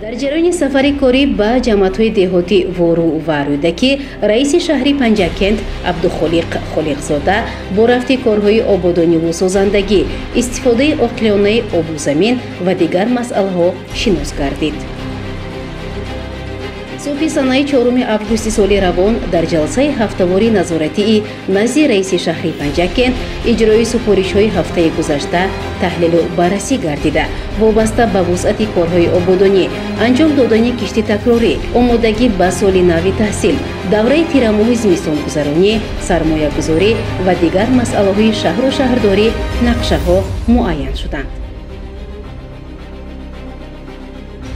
در جریان سفر کاری به جماعت‌های دهاتی ورو و رودکی، رئیس شهری پنجکент عبدالخالق خالقزاده با رفت کارهای آبادانی و سازندگی، استفاده عاقلانه آب و زمین و دیگر مسائل‌ها شناس گردید. صبح سنه 4 августи соли равон дар ҷалсаи ҳафтавори назоратии назди раиси шаҳри панҷакент иҷрои супоришҳои ҳафтаи гузашта таҳлилу баррасӣ гардида, вобаста ба вусъати корҳои ободонӣ, анҷом додани кишти такрорӣ, омодагӣ ба соли нави таҳсил, давраи тирамоҳи зимистонгузаронӣ, сармоягузорӣ ва дигар масъалаҳои шаҳру шаҳрдорӣ нақшаҳо муайян шуданд.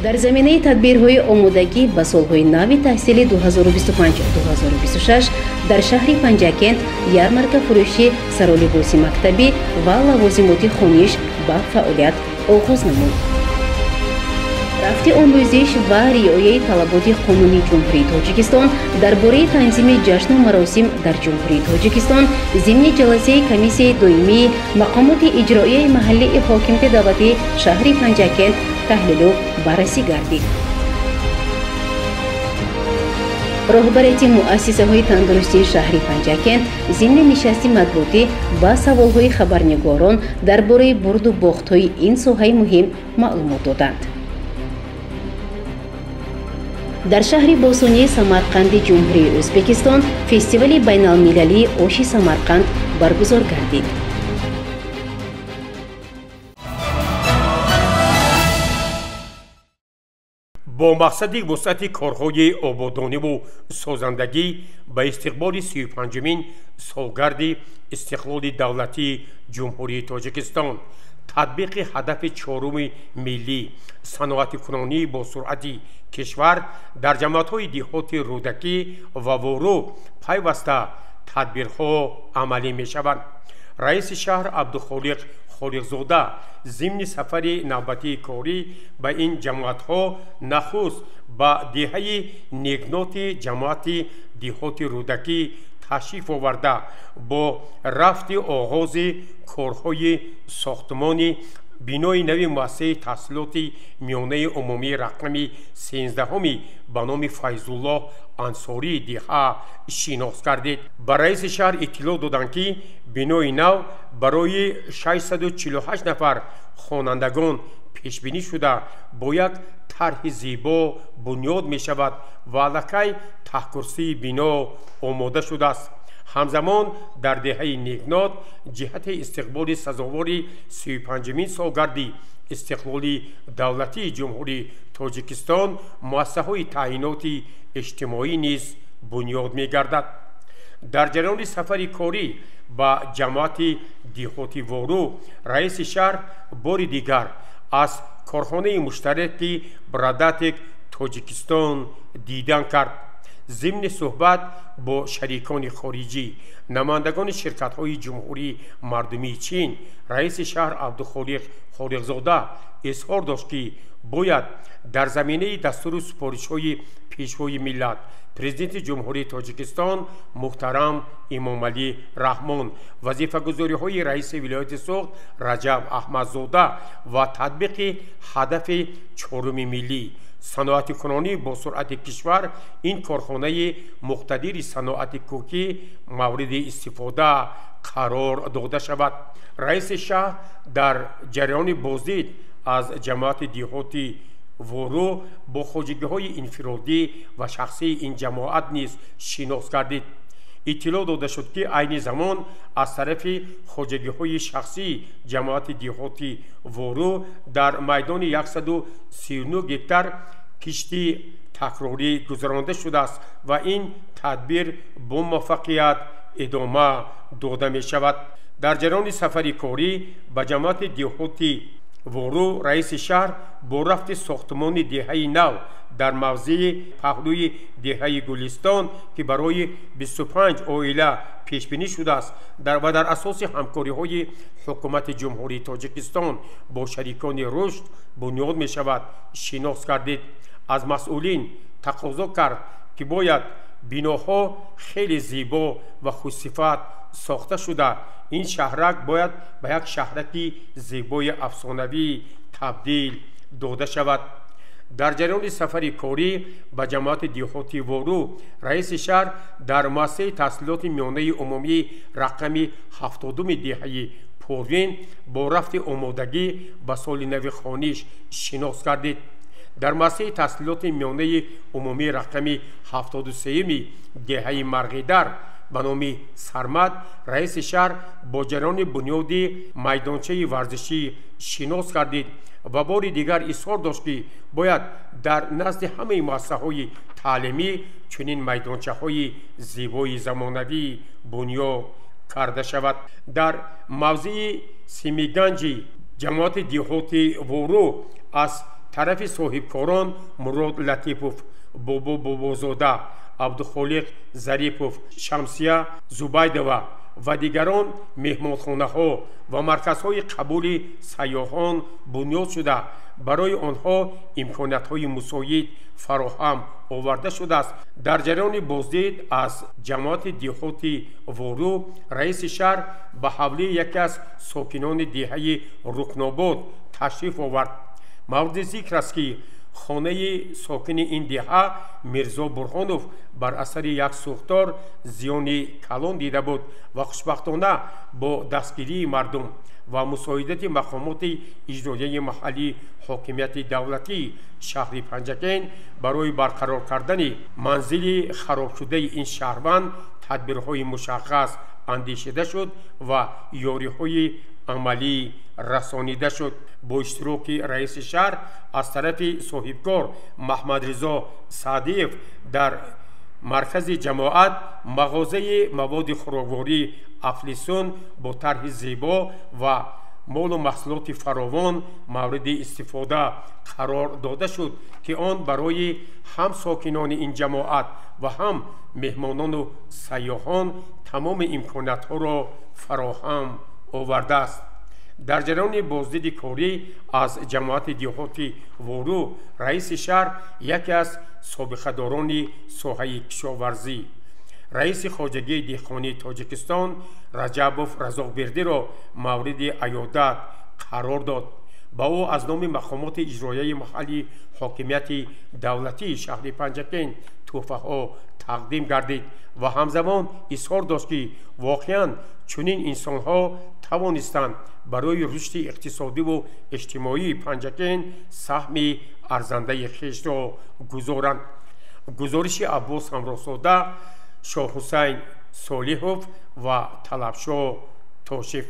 дар заминаи тадбирҳои омодагӣ ба солҳои нави таҳсили 2025-2026 дар шаҳри панҷакент ярмарка фурӯши саролибоси мактабӣ ва лавозимоти хониш ба фаъолият оғоз намуд. рафти омӯзиш ва риояи талаботи қонуни ҷумҳурии тоҷикистон дар бораи танзими ҷашну маросим дар ҷумҳурии тоҷикистон зимни ҷаласаи комиссияи доимии мақомоти иҷроияи маҳаллии ҳокимияти давлатии шаҳри панҷакент таҳлилу баррасӣ гардид. роҳбарияти муассисаҳои тандурустии шаҳри панҷакент зимни нишасти матбуотӣ ба саволҳои хабарнигорон дар бораи бурду бохтҳои ин соҳаи муҳим маълумот доданд. дар шаҳри босонии самарқанди ҷумҳурии ӯзбекистон фестивали байналмилалии оши самарқанд баргузор гардид. با مقصد وسعت کارهای آبادانی و سازندگی به استقبال 35مین سالگرد استقلال دولتی جمهوری تاجیکستان، تطبیق هدف 4 ملی صنعت کنونی با سرعت کشور در جماعت‌های دهات رودکی و ورو پیوسته تدبیرها عملی می‌شوند. رئیس شهر عبدالخالق خالقزاده ضمن سفر نوبتی کاری به این جماعت‌ها نخست به دهه نیکنات جماعت دهات رودکی تشریف آورده با رفت آغاز کارهای ساختمانی بینای نوی مؤسسه تحصیلات میانه عمومی رقم 13 به نام فیض‌الله انصاری دیها شناس کردید. با رئیس شهر اطلاع دادند که بینای نو برای 648 نفر خوانندگان پیش بینی شده با یک طرح زیبا بنیاد می شود و علاقه تحکرسی بنا آماده شده است. همزمان در دهه نیکنات جهت استقبال سزاوار 35مین سالگرد استقلال دولتی جمهوری تاجیکستان مؤسسه‌های تعییناتی اجتماعی نیز بنیاد می‌گردد. در جریان سفر کاری با جماعت دهاتی ورو، رئیس شهر بار دیگر از کارخانه مشترک برادرتک تاجیکستان دیدن کرد. ضمن صحبت با شریکان خارجی، نمایندگان شرکت‌های جمهوری مردمی چین، رئیس شهر عبدالخالق خالقزاده اظهار داشت که باید در زمینه دستور سپارش‌های پیشوای ملت پرزیدنت جمهوری تاجیکستان محترم امامعلی رحمان، وظیفه‌گذاری‌های رئیس ولایت سوخت رجب احمدزاده و تطبیق هدف 4 ملی صنعت کنونی با سرعت کشور این کارخانه مقتدر صنعت کوکی مورد استفاده قرار داده شود. رئیس شهر در جریان بازدید از جماعت دهاتی ورو با خواجگی‌های انفرادی و شخصی این جماعت نیز شناس گردید. اطلاع داده شد که عین زمان از طرف خواجگی‌های شخصی جماعت دهاتی ورو در میدان 139 گکتار کشتی تکراری گذرانده شده است و این تدبیر با موفقیت ادامه داده می شود. در جریان سفر کاری به جماعت دهاتی ورو، رئیس شهر با رفت ساختمان دهه نو در موضع پهلوی دهه گلستان که برای 25 عائله پیش بینی شده است و در اساس همکاری های حکومت جمهوری تاجیکستان با شریکان رشد بنیاد می شود شناس کردید. از مسئولین تقاضا کرد که باید بیناها خیلی زیبا و خوشصفت ساخته شده. این شهرک باید به یک شهرکی زیبای افسانوی تبدیل داده شود. дар ҷараёни сафари корӣ ба ҷамоати диҳоти вору раиси шаҳр дар муассисаи таҳсилоти миёнаи умумии рақами 70-уми деҳаи Пурвин бо рафти омодагӣ ба соли нави хониш шинос гардид. дар муассисаи таҳсилоти миёнаи умумии рақами 73-уми деҳаи Марғидар ба номи Сармад раиси шаҳр бо ҷараёни бунёди майдончаи варзишӣ шинос гардид ва бори дигар изҳор дошт ки бояд дар назди ҳамаи муассисаҳои таълимӣ чунин майдончаҳои зебои замонавӣ бунёд карда шавад. дар мавзеи Семиганҷи ҷамоати диҳоти Вору аз тарафи соҳибкорон Мурод Латипов, Бобо Бобозода, Абдухолиқ Зарипов, Шамсия Зубайдова ва дигарон меҳмонхонаҳо ва марказҳои қабули сайёҳон бунёд шуда барои онҳо имкониятҳои мусоид фароҳам оварда шудааст. дар ҷараёни боздид аз ҷамоати диҳоти Вору раиси шаҳр ба ҳавлии яке аз сокинони деҳаи Рукнобод ташриф овард. мавриди зикр аст ки хонаи сокини ин деҳа Мирзо Бурҳонов бар асари як сӯхтор зиёни калон дида буд ва хушбахтона бо дастгирии мардум ва мусоидати мақомоти иҷроияи маҳаллии ҳокимияти давлатии шаҳри Панҷакен барои барқарор кардани манзили харобшудаи ин шаҳрванд тадбирҳои мушаххас андешида шуд ва ёриҳои амалӣ расонида шуд. бо иштироки раиси шаҳр аз тарафи соҳибкор Маҳмадризо Саъдиев дар маркази ҷамоат мағозаи маводи хӯрокворӣ Афлисун бо тарҳи зебо ва молу маҳсулоти фаровон мавриди истифода қарор дода шуд ки он барои ҳам сокинони ин ҷамоат ва ҳам меҳмонону сайёҳон тамоми имкониятҳоро фароҳам овардааст. дар ҷараёни боздиди корӣ аз ҷамоати диҳоти Вору раиси шаҳр яке аз собиқадорони соҳаи кишоварзӣ раиси хоҷагии деҳқонии Тоҷикистон Раҷабов Разоқбердиро мавриди аёдат қарор дод. ба ӯ аз номи мақомоти иҷроияи маҳаллии ҳокимияти давлатии шаҳри Панҷакен тӯҳфаҳо тақдим гардид ва ҳамзамон изҳор дошт ки воқеан чунин инсонҳо тавонистанд барои рушди иқтисодиву иҷтимоии Панҷакен саҳми арзандаи хешро гузоранд. гузориши Аббос Ҳамроҳзода, Шоҳҳусайн Солиҳов ва Талабшоҳ Тошиф.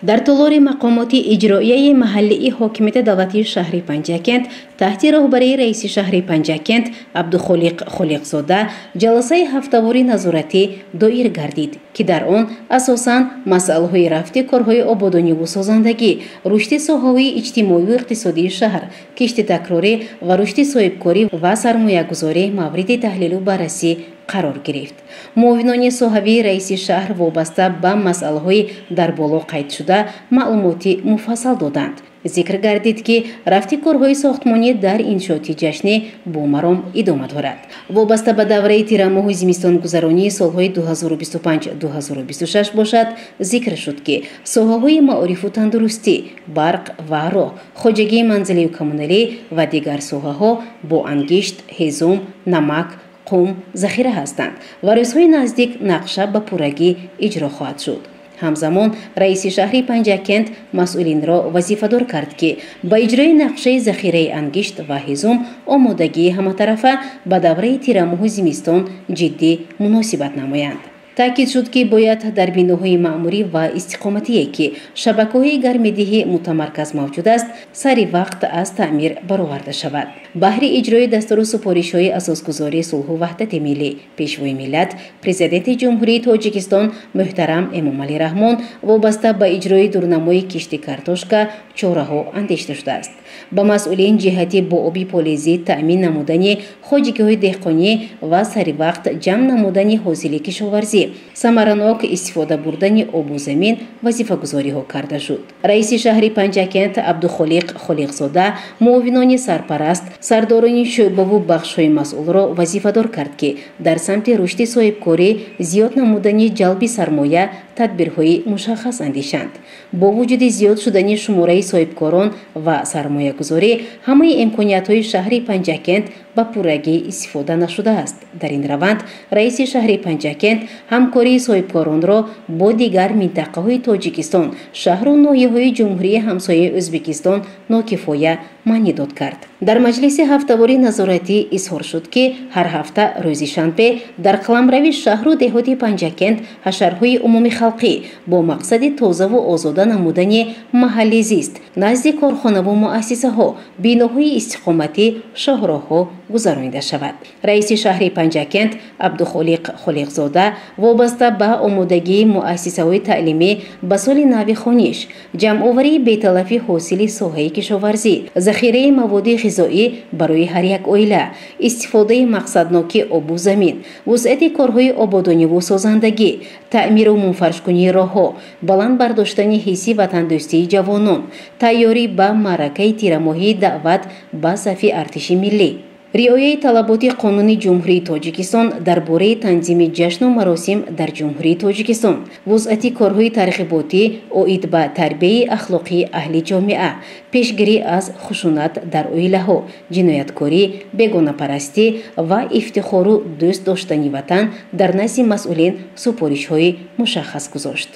дар толори мақомоти иҷроияи маҳаллии ҳокимияти давлатии шаҳри Панҷакент таҳти роҳбарии раиси шаҳри Панҷакент Абдухолиқ Холиқзода ҷаласаи ҳафтавори назоратӣ доир гардид ки дар он асосан масъалаҳои рафти корҳои ободониву созандагӣ, рушди соҳаҳои иҷтимоиву иқтисодии шаҳр, кишти такрорӣ ва рушди соҳибкорӣ ва сармоягузорӣ мавриди таҳлилу баррасӣ қарор гирифт. муовинони соҳавии раиси шаҳр вобаста ба масъалаҳои дар боло қайд шуда маълумоти муфассал доданд. зикр гардид ки рафти корҳои сохтмонӣ дар иншооти ҷашнӣ бо маром идома дорад. вобаста ба давраи тирамоҳу зимистонгузаронии солҳои 2025-2026 бошад, зикр шуд ки соҳаҳои маорифу тандурустӣ, барқ ва роҳ, хоҷагии манзилию коммуналӣ ва дигар соҳаҳо бо ангишт, ҳезум, намак, қум захира ҳастанд ва рӯзҳои наздик нақша ба пуррагӣ иҷро хоҳад шуд. ҳамзамон раиси шаҳри Панҷакент масъулинро вазифадор кард ки ба иҷрои нақшаи захираи ангишт ва ҳезум омодагии ҳаматарафа ба давраи тирамоҳу зимистон ҷиддӣ муносибат намоянд. таъкид шуд ки бояд дар биноҳои маъмурӣ ва истиқоматие ки шабакаҳои гармидиҳӣ мутамарказ мавҷуд аст, сари вақт аз таъмир бароварда шавад. баҳри иҷрои дастуру супоришҳои асосгузории сулҳу ваҳдати миллӣ пешвои миллат, президенти ҷумҳурии Тоҷикистон муҳтарам Эмомалӣ Раҳмон вобаста ба иҷрои дурнамои кишти картошка чораҳо андешта шудааст. ба масъулин ҷиҳати бо оби полезӣ таъмин намудани хоҷагиҳои деҳқонӣ ва сари вақт ҷамъ намудани ҳосили кишоварзӣ самаранок истифода бурдани обу замин вазифагузориҳо карда шуд. раиси шаҳри Панҷакент Абдухолиқ Холиқзода муовинони сарпараст сардорони шӯъбаву бахшҳои масъулро вазифадор кард ки дар самти рушди соҳибкорӣ зиёд намудани ҷалби сармоя тадбирҳои мушаххас андешанд. бо вуҷуди зиёд шудани шумораи соҳибкорон ва сармоягузорӣ ҳамаи имкониятҳои шаҳри Панҷакент ба пуррагӣ истифода нашудааст. дар ин раванд раиси шаҳри Панҷакент ҳамкории соҳибкоронро бо дигар минтақаҳои Тоҷикистон, шаҳру ноҳияҳои ҷумҳурии ҳамсояи Ӯзбекистон нокифоя маънӣ дод кард. дар маҷлиси ҳафтавори назоратӣ изҳор шуд ки ҳар ҳафта рӯзи шанбе дар қаламрави шаҳру деҳоти Панҷакент ҳашарҳои умуми халқӣ бо мақсади тозаву озода намудани маҳаллӣ зист назди корхонаву муассисаҳо, биноҳои истиқоматӣ, шоҳроҳҳо гузаронида шавад. раиси шаҳри Панҷакент Абдухолиқ Холиқзода вобаста ба омодагии муассисаҳои таълимӣ ба соли нави хониш, ҷамъоварии беталафи ҳосили соҳаи кишоварзӣ, захираи маводи ғизоӣ барои ҳар як оила, истифодаи мақсадноки обу замин, вусъати корҳои ободониву созандагӣ, таъмиру мунфаршкунии роҳҳо, баланд бардоштани ҳисси ватандӯстии ҷавонон, тайёрӣ ба маъракаи тирамоҳии даъват ба сафи артиши миллӣ, риояи талаботи Қонуни Ҷумҳурии Тоҷикистон дар бораи танзими ҷашну маросим дар Ҷумҳурии Тоҷикистон, вусъати корҳои тарғиботӣ оид ба тарбияи ахлоқии аҳли ҷомеа, пешгирӣ аз хушунат дар оилаҳо, ҷинояткорӣ, бегонапарастӣ ва ифтихору дӯст доштани ватан дар назди масъулин супоришҳои мушаххас гузошт.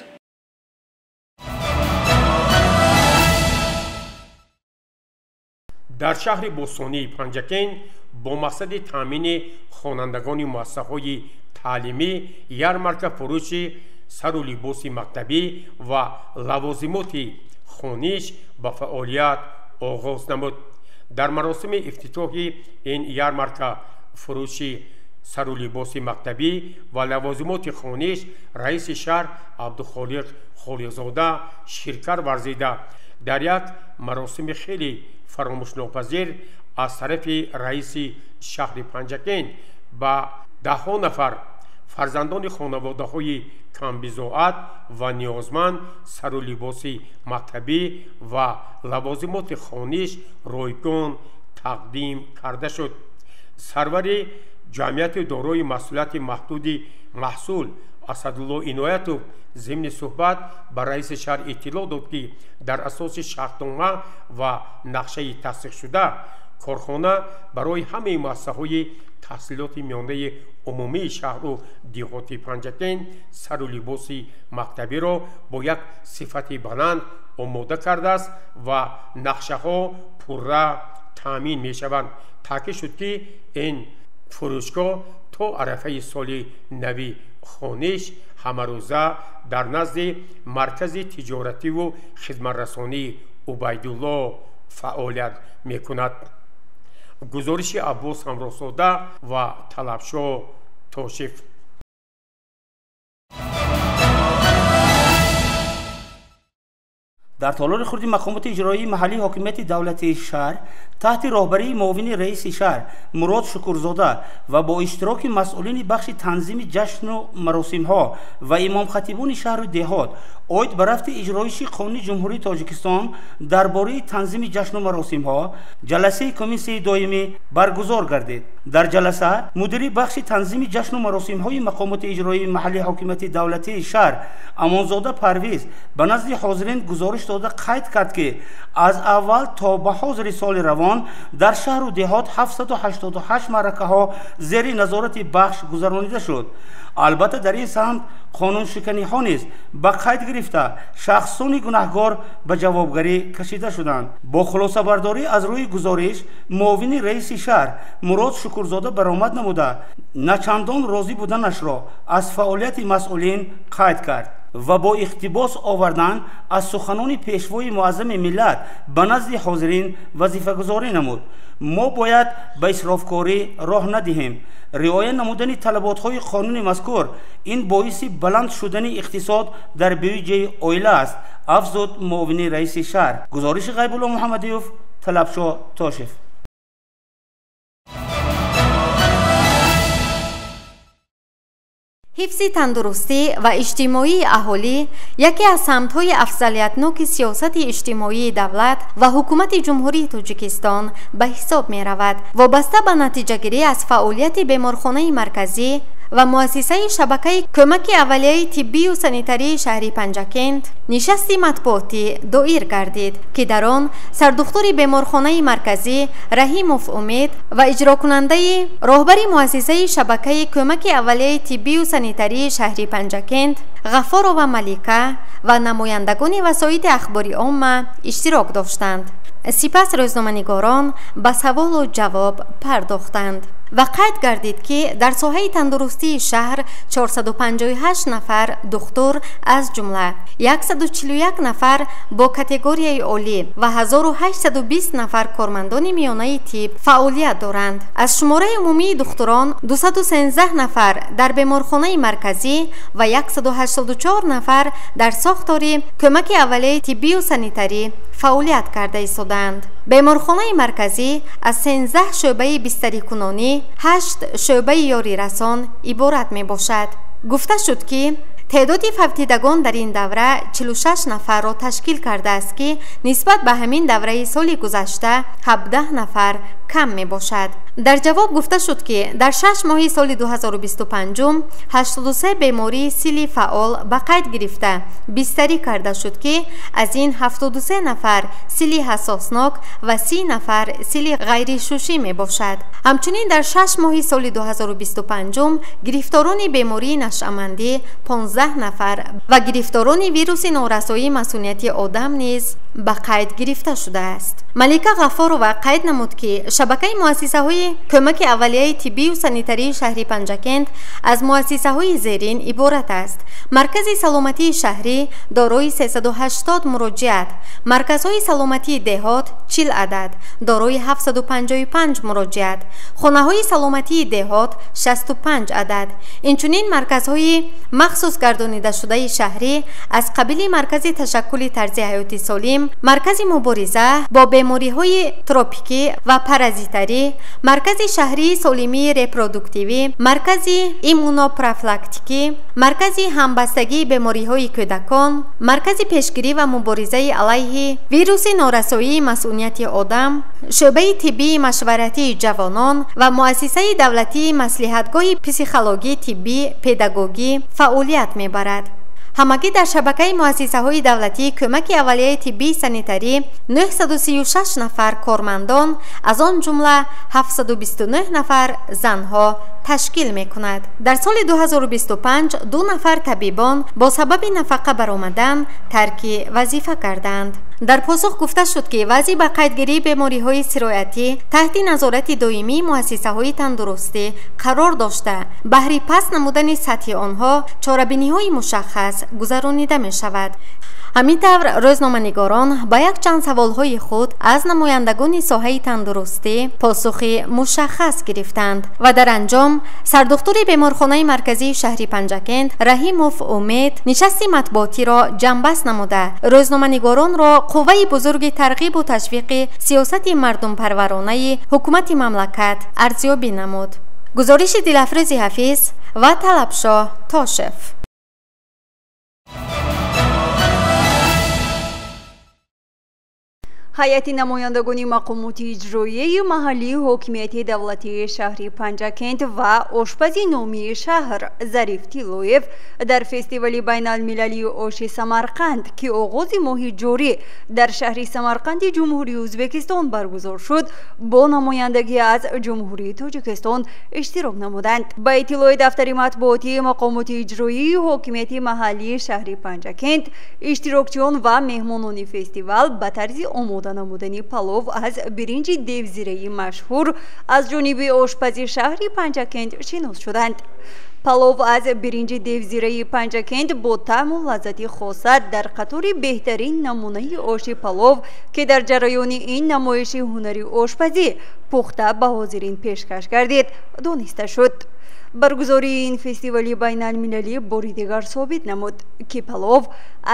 дар шаҳри бостонии Панҷакент бо мақсади таъмини хонандагони муассисаҳои таълимӣ ярмарка фурӯши сару либоси мактабӣ ва лавозимоти хониш ба фаъолият оғоз намуд. дар маросими ифтитоҳи ин ярмарка фурӯши сару либоси мактабӣ ва лавозимоти хониш раиси шаҳр Абдухолиқ Холиқзода ширкат варзида дар як маросими хеле фаромӯшнопазир аз тарафи раиси шаҳри Панҷакент ба даҳҳо нафар фарзандони хонаводаҳои камбизоат ва ниёзманд сару либоси мактабӣ ва лавозимоти хониш ройгон тақдим карда шуд. сарвари ҷамъияти дорои масъулияти маҳдуди маҳсул Асадулло Иноятов зимни суҳбат ба раиси шаҳр иттилоъ дод ки дар асоси шартнома ва нақшаи тасдиқшуда корхона барои ҳамаи муассисаҳои таҳсилоти миёнаи умумии шаҳру деҳоти Панҷакент сару либоси мактабиро бо як сифати баланд омода кардааст ва нақшаҳо пурра таъмин мешаванд. таъкид шуд ки ин фурӯшгоҳ то арафаи соли нави хониш ҳамарӯза дар назди маркази тиҷоративу хизматрасонии Убайдулло фаъолият мекунад. гузориши Аббос Ҳамроҳзода ва Талабшоҳ Тошиф. дар толори хурди мақомоти иҷроии маҳаллии ҳокимияти давлатии шаҳр таҳти роҳбарии муовини раиси шаҳр Мурод Шукурзода ва бо иштироки масъулини бахши танзими ҷашну маросимҳо ва имомхатибони шаҳру деҳот оид ба рафти иҷроиши Қонуни Ҷумҳурии Тоҷикистон дар бораи танзими ҷашну маросимҳо ҷаласаи комиссияи доимӣ баргузор гардид. дар ҷаласа мудири бахши танзими ҷашну маросимҳои мақомоти иҷроии маҳаллии ҳокимияти давлатии шаҳр Амонзода Парвиз ба назди ҳозирин гузориш дода қайд кард ки аз аввал то ба ҳозири соли равон дар шаҳру деҳот 788 маъракаҳо зери назорати бахш гузаронида шуд. албатта дар ин самт қонуншиканиҳо низ ба қайд гирифта шахсони гунаҳгор ба ҷавобгарӣ кашида шуданд. бо хулосабардорӣ аз рӯи гузориш муовини раиси шаҳр Мурод Шукурзода баромад намуда начандон розӣ буданашро аз фаъолияти масъулин қайд кард ва бо иқтибос овардан аз суханони пешвои муаззами миллат ба назди ҳозирин вазифагузорӣ намуд. мо бояд ба исрофкорӣ роҳ надиҳем. риоя намудани талаботҳои қонуни мазкур ин боиси баланд шудани иқтисод дар бюҷаи оила аст, афзуд муовини раиси шаҳр. гузориши Ғайбулло Муҳаммадиёв, Талабшоҳ Тошиф. حفظ تندرستی و اجتماعی اهالی یکی از سمت‌های افضلیت‌ناک سیاست اجتماعی دولت و حکومت جمهوری تاجیکستان به حساب می‌رود. وابسته به نتیجه‌گیری از فعالیت بیمارخانه مرکزی و مؤسسه شبکه کمک اولیه طبی و سانیتری شهری پنجکند نشستی مطبوعاتی دایر گردید که در آن سردختور بیمارخانه مرکزی رحیموف امید و اجرا کننده راهبر مؤسسه شبکه کمک اولیه طبی و سانیتری شهری پنجکند غفار و ملیکه و نمایندگان وسایط اخباری عامه اشتراک داشتند. سپس روزنامه‌نگاران به سوال و جواب پرداختند و قید گردید که در ساحه تندرستی شهر 458 نفر دکتر از جمله 141 نفر با کاتگوری عالی و 1820 نفر کارمندان میانه طب فعالیت دارند. از شماره عمومی دکتران 213 نفر در بیمارخانه مرکزی و 184 نفر در ساختار کمک اولیه طبی و سانیتری فعالیت کرده ایستادند. بیمارخانه مرکزی از 13 شعبه بستری کنانی 8 شعبه یاری رسان عبارت می باشد. گفته شد که تعداد فوتیدگان در این دوره 46 نفر را تشکیل کرده است که نسبت به همین دوره سال گذشته 17 نفر کم می باشد. در جواب گفته شد که در 6 ماه سال 2025 83 بیماری سیلی فعال به قید گرفته بستری کرده شد که از این 73 نفر سیلی حساسناک و 30 نفر سیلی غیر شوشی می باشد. همچنین در 6 ماه سال 2025 گرفتاران بیماری نشامندی 15 نفر و گرفتاران ویروس نارسایی مسئولیتی آدم نیز به قید گرفته شده است. ملیکه غفار و قید نمود که شبکه مؤسسه های کمک اولیه طبی و سانیتری شهری پنجکند از مؤسسه های زیرین عبارت است: مرکز سلامتی شهری دارای 380 مراجعت، مرکزهای سلامتی دهات 40 عدد دارای 755 مراجعت، خانه های سلامتی دهات 65 عدد. اینچنین مرکزهای مخصوص گردانیده شده شهری از قبیل مرکز تشکل طرز حیاتی سالم، مرکز مبارزه با بیماری های تروپیکی و پارازیتری، مرکز شهری سالمی ریپرودوکتیوی، مرکز ایمونوپروفیلاکتیکی، مرکز همبستگی بیماری های کودکان، مرکز پیشگیری و مبارزه علیه ویروس نارسایی مسئولیت آدم، شعبه طبی مشورتی جوانان و مؤسسه دولتی مصلحتگاه پسیخولوژی طبی پداگوژی فعالیت می‌برد. همگی در شبکه مؤسسه های دولتی کمک اولیه طبی سانیتری 936 نفر کارمندان از آن جمله 729 نفر زنها تشکیل می کند. در سال 2025 2 نفر طبیبان با سبب نفقه برآمدن ترک وظیفه کردند. در پاسخ گفته شد که وضع به قیدگیری بیماری های سرایتی تحت نظارت دائمی مؤسسه های تندرستی قرار داشته بهر پس نمودن سطح آنها چاره‌بینی های مشخص گذرانیده می شود. همین طور روزنامه‌نگاران با یک چند سوال‌های خود از نمایندگان ساحه تندرستی پاسخ مشخص گرفتند و در انجام سردختور بیمارخانه مرکزی شهری پنجکند رحیموف امید نشستی مطبوعاتی را جنبست نموده روزنامه‌نگاران را قوه بزرگ ترغیب و تشویق سیاست مردم پرورانه حکومت مملکت ارزیابی نمود. گزارش دلافروز حفیظ و طلبشاه تاشف. هیئت نمایندگان مقامات اجرایی محلی حاکمیت دولتی شهر پنجکند و آشپز نامی شهر ظریف تیلویف در فستیوال بین المللی آش سمرقند که آغاز ماه جاری در شهر سمرقند جمهوری ازبکستان برگزار شد با نمایندگی از جمهوری تاجیکستان اشتراک نمودند. با اطلاع دفتر مطبوعاتی مقامات اجرایی حاکمیت محلی شهر پنجکند، اشتراکچیان و مهمانان فستیوال به طرز نمودنی پلو از برنج دیوزیره مشهور از جانب آشپز شهر پنجکند شناس شدند. پلو از برنج دیوزیره پنجکند با طعم و لذت خاص در قطار بهترین نمونه آش پلو که در جریان این نمایش هنری آشپزی пухта ба ҳозирин пешкаш гардид дониста шуд. баргузории ин фестивали байналмилалӣ бори дигар собит намуд ки палов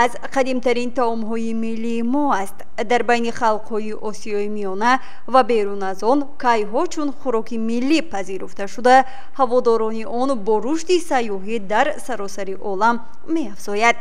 аз қадимтарин таомҳои миллии мо аст. дар байни халқҳои осиёи миёна ва берун аз он кайҳо чун хӯроки миллӣ пазируфта шуда ҳаводорони он бо рушди сайёҳӣ дар саросари олам меафзояд.